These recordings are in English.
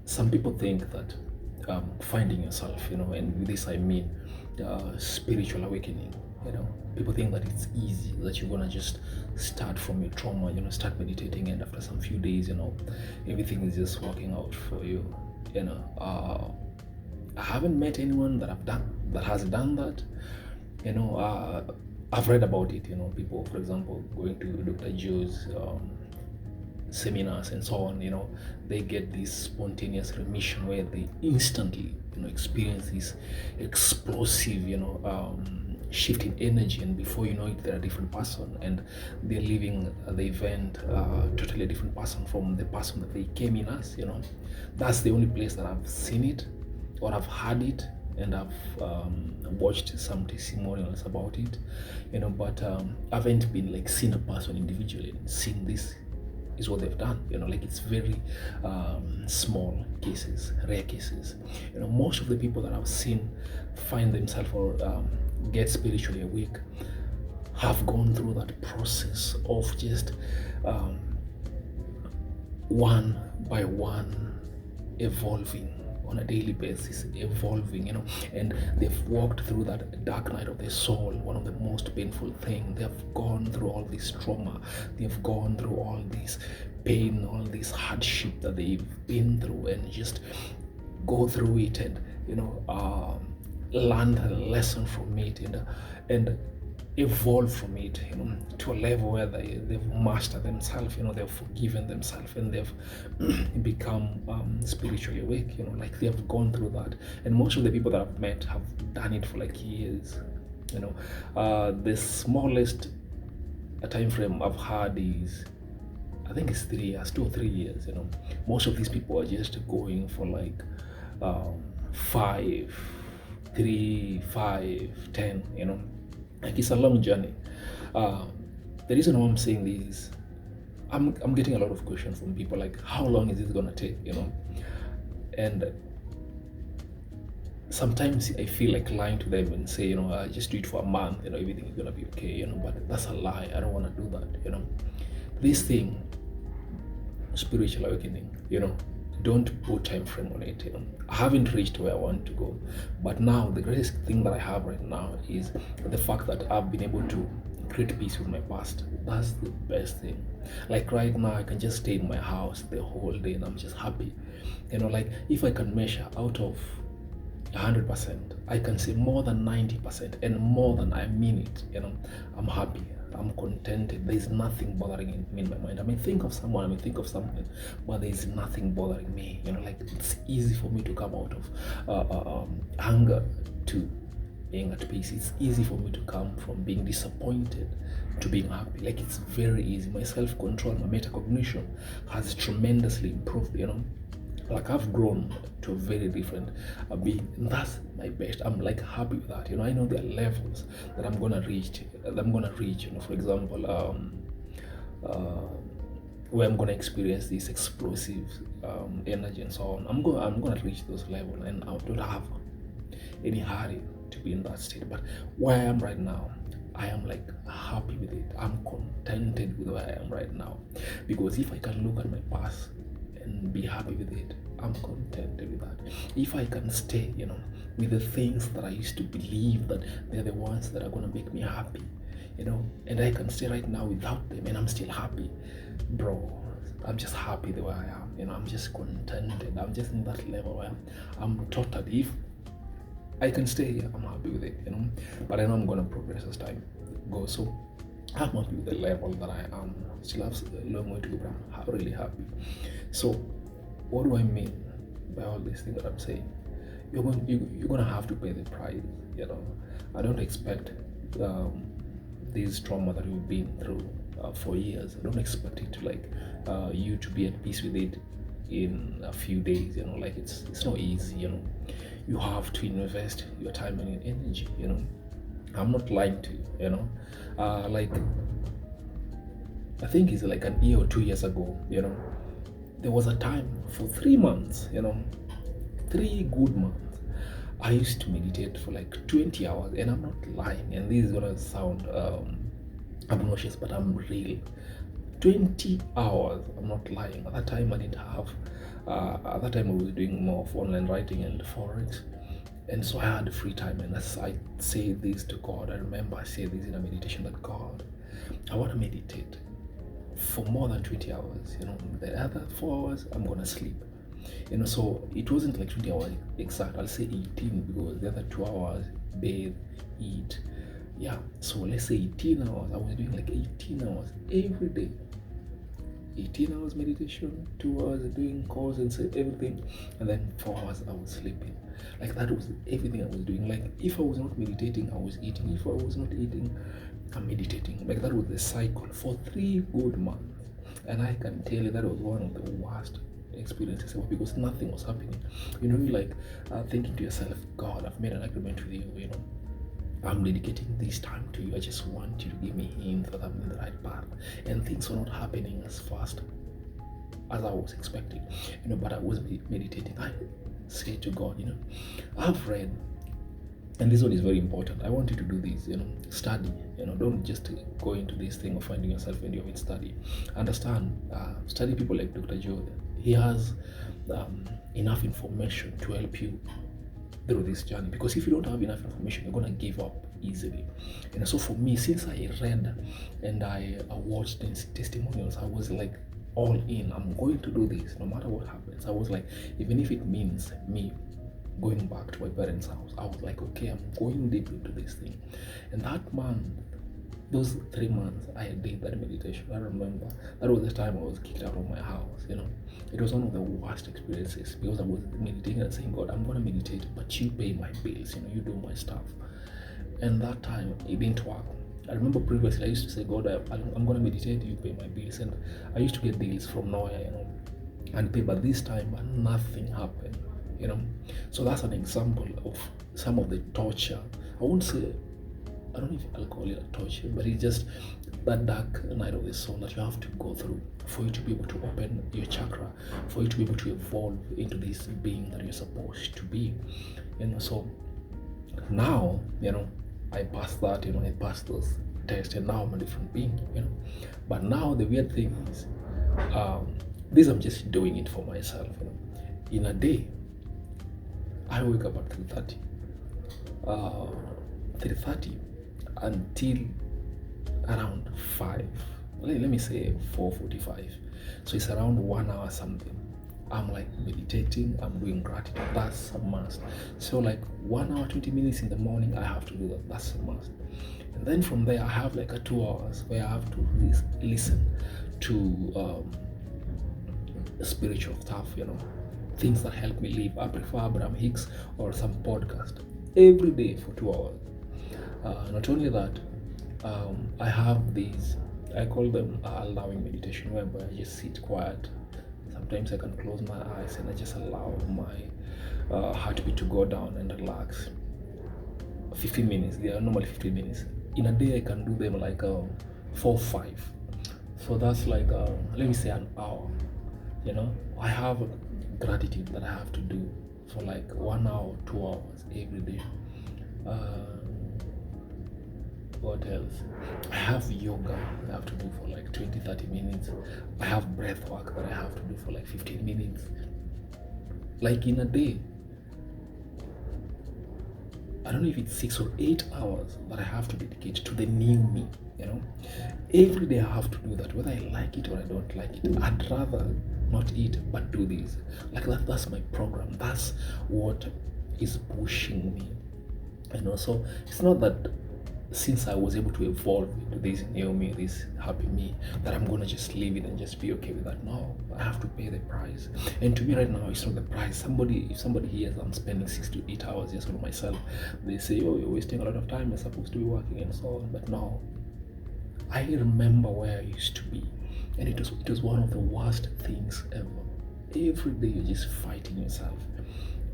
some people think that finding yourself, and with this I mean spiritual awakening. People think that it's easy, that you're gonna just start from your trauma, start meditating, and after some few days, everything is just working out for you. I haven't met anyone that has done that. I've read about it. People, for example, going to Dr. Joe's seminars and so on, they get this spontaneous remission where they instantly, experience this explosive, shift in energy, and before you know it, they're a different person, and they're living the event totally different person from the person that they came in as. That's the only place that I've seen it, or I've heard it, and I've watched some testimonials about it, but I haven't been like seen a person individually and seen this is what they've done. Like it's very small cases, rare cases. Most of the people that I've seen find themselves or get spiritually awake have gone through that process of just one by one evolving on a daily basis, evolving, and they've walked through that dark night of their soul, one of the most painful things. They've gone through all this trauma, they've gone through all this pain, all this hardship that they've been through, and just go through it, and learn a lesson from it, and evolve from it, to a level where they've mastered themselves, they've forgiven themselves, and they've become spiritually awake, like they have gone through that. And most of the people that I've met have done it for like years. The smallest time frame I've had is, I think it's 3 years, 2 or 3 years. Most of these people are just going for like 5, 3, 5, 10. Like it's a long journey. The reason why I'm saying this is I'm getting a lot of questions from people like, how long is it gonna take? And sometimes I feel like lying to them and say, just do it for a month, everything is gonna be okay, but that's a lie. I don't wanna do that. This thing, spiritual awakening, don't put time frame on it. I haven't reached where I want to go, but now the greatest thing that I have right now is the fact that I've been able to create peace with my past. That's the best thing. Like right now, I can just stay in my house the whole day and I'm just happy. Like if I can measure out of 100%, I can say more than 90%, and more than I mean it. I'm happy, I'm contented. There's nothing bothering me in my mind. I may think of someone, I may think of something, but there's nothing bothering me. Like it's easy for me to come out of anger to being at peace. It's easy for me to come from being disappointed to being happy. Like it's very easy. My self-control, my metacognition has tremendously improved. Like I've grown to a very different being, and that's my best. I'm like happy with that. I know there are levels that I'm gonna reach. For example, where I'm gonna experience this explosive energy and so on. I'm gonna reach those levels, and I don't have any hurry to be in that state. But where I am right now, I am like happy with it. I'm contented with where I am right now, because if I can look at my past and be happy with it, I'm contented with that. If I can stay, with the things that I used to believe that they're the ones that are gonna make me happy, and I can stay right now without them and I'm still happy, bro, I'm just happy the way I am. I'm just contented. I'm just in that level where I'm totally, if I can stay here, I'm happy with it, but I know I'm gonna progress as time goes. So I'm happy with the level that I am. Still have a long way to go, but I'm really happy. So what do I mean by all these things that I'm saying? You're gonna have to pay the price. I don't expect this trauma that you've been through for years. I don't expect it to like you to be at peace with it in a few days. Like it's not easy. You have to invest your time and your energy. I'm not lying to you. Like I think it's like an year or 2 years ago. There was a time for 3 months. 3 good months. I used to meditate for like 20 hours, and I'm not lying. And this is gonna sound obnoxious, but I'm real. 20 hours. I'm not lying. At that time, I didn't have At that time, I was doing more of online writing and forex, and so I had free time. And as I say this to God, I remember I say this in a meditation that God, I want to meditate for more than 20 hours. The other 4 hours I'm gonna sleep. So it wasn't like 20 hours exact. I'll say 18 because the other 2 hours bathe, eat. Yeah, so let's say 18 hours. I was doing like 18 hours every day. 18 hours meditation, 2 hours doing calls and everything, and then 4 hours I was sleeping. Like that was everything I was doing. Like if I was not meditating, I was eating. If I was not eating, I'm meditating. Like that was the cycle for 3 good months. And I can tell you that was one of the worst experiences ever because nothing was happening. You're like thinking to yourself, God, I've made an agreement with you, I'm dedicating this time to you. I just want you to give me hints that I'm in the right path. And things were not happening as fast as I was expecting. But I was meditating. I say to God, I've read, and this one is very important. I want you to do this, study. Don't just go into this thing of finding yourself when you're in study. Understand, study people like Dr. Joe. He has enough information to help you through this journey, because if you don't have enough information, you're gonna give up easily. So for me, since I read and I watched testimonials, I was like all in. I'm going to do this no matter what happens. I was like, even if it means me going back to my parents' house, I was like, okay, I'm going deep into this thing. And that month, those 3 months, I did that meditation. I remember that was the time I was kicked out of my house. It was one of the worst experiences because I was meditating and saying, God, I'm going to meditate, but you pay my bills, you do my stuff. And that time, it didn't work. I remember previously, I used to say, God, I'm going to meditate, you pay my bills. And I used to get deals from nowhere, and pay, but this time, nothing happened, So that's an example of some of the torture. I don't know if I'll call it a torture, but it's just that dark night of the soul that you have to go through for you to be able to open your chakra, for you to be able to evolve into this being that you're supposed to be. So now, I passed that, I passed those tests, and now I'm a different being, But now the weird thing is, this I'm just doing it for myself. In a day, I wake up at 3:30. 3:30 until around 5. Let me say 4:45. So it's around 1 hour something. I'm like meditating, I'm doing gratitude. That's a must. So like 1 hour 20 minutes in the morning, I have to do that. That's a must. And then from there, I have like a 2 hours where I have to listen to spiritual stuff, things that help me live. I prefer Abraham Hicks or some podcast every day for 2 hours. Not only that, I have these, I call them allowing meditation, whereby I just sit quiet. Sometimes I can close my eyes and I just allow my heartbeat to go down and relax. 15 minutes, they are normally 15 minutes. In a day, I can do them like 4 or 5. So that's like, let me say an hour. I have gratitude that I have to do for like 1 hour, 2 hours every day. What else? I have yoga I have to do for like 20-30 minutes. I have breath work that I have to do for like 15 minutes. Like in a day, I don't know if it's 6 or 8 hours that I have to dedicate to the new me. Every day I have to do that, whether I like it or I don't like it. I'd rather not eat but do this. Like that's my program. That's what is pushing me. So it's not that since I was able to evolve into this new me, this happy me, that I'm gonna just leave it and just be okay with that. No, I have to pay the price. And to me right now, it's not the price. If somebody hears I'm spending 6 to 8 hours just on myself, they say, oh, you're wasting a lot of time, you're supposed to be working and so on. But no, I remember where I used to be, and it was one of the worst things ever. Every day you're just fighting yourself.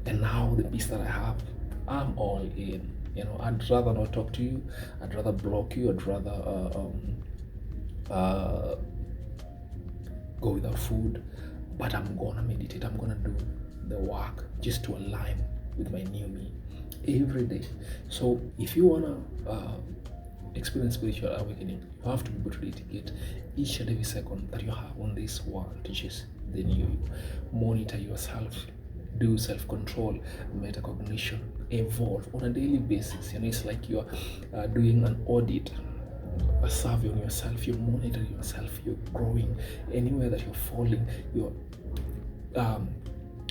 And now the peace that I have, I'm all in. I'd rather not talk to you. I'd rather block you. I'd rather go without food. But I'm gonna meditate. I'm gonna do the work just to align with my new me every day. So if you wanna experience spiritual awakening, you have to be able to dedicate each and every second that you have on this world to just then you monitor yourself, do self-control, metacognition, evolve on a daily basis. It's like you're doing an audit, a survey on yourself. You're monitoring yourself, you're growing. Anywhere that you're falling, you're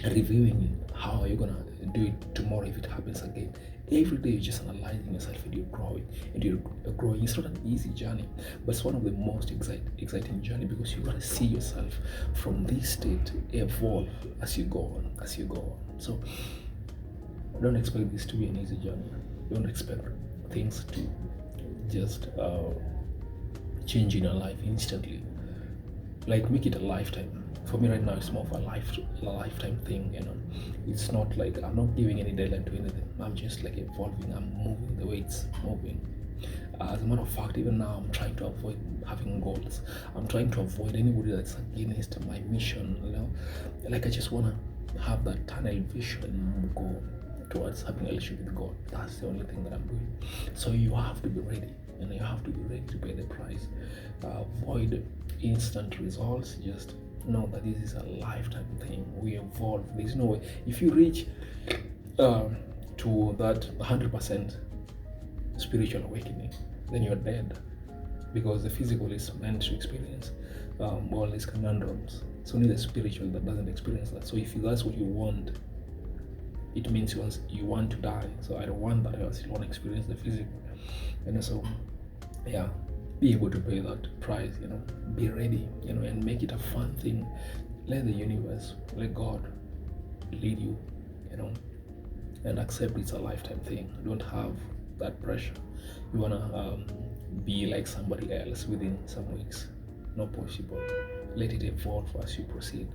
reviewing how you're gonna do it tomorrow if it happens again. Every day you're just analyzing yourself and you're growing and you're growing. It's not an easy journey, but it's one of the most exciting journey, because you gotta see yourself from this state evolve as you go on. So don't expect this to be an easy journey. Don't expect things to just change in your life instantly. Like, make it a lifetime. For me right now, it's more of a lifetime thing. It's not like I'm not giving any deadline to anything. I'm just like evolving. I'm moving the way it's moving. As a matter of fact, even now I'm trying to avoid having goals. I'm trying to avoid anybody that's against my mission. Like, I just want to have that tunnel vision and go towards having a relationship with God. That's the only thing that I'm doing. So you have to be ready, and you have to be ready to pay the price. Avoid instant results. Just know that this is a lifetime thing. We evolve. There's no way. If you reach to that 100% spiritual awakening, then you're dead, because the physical is meant to experience all these conundrums. It's only the spiritual that doesn't experience that. So if that's what you want, it means you want to die. So I don't want that. I still want to experience the physical. So be able to pay that price, be ready, and make it a fun thing. Let the universe, let God lead you, and accept it's a lifetime thing. Don't have that pressure. You want to be like somebody else within some weeks. Not possible. Let it evolve as you proceed.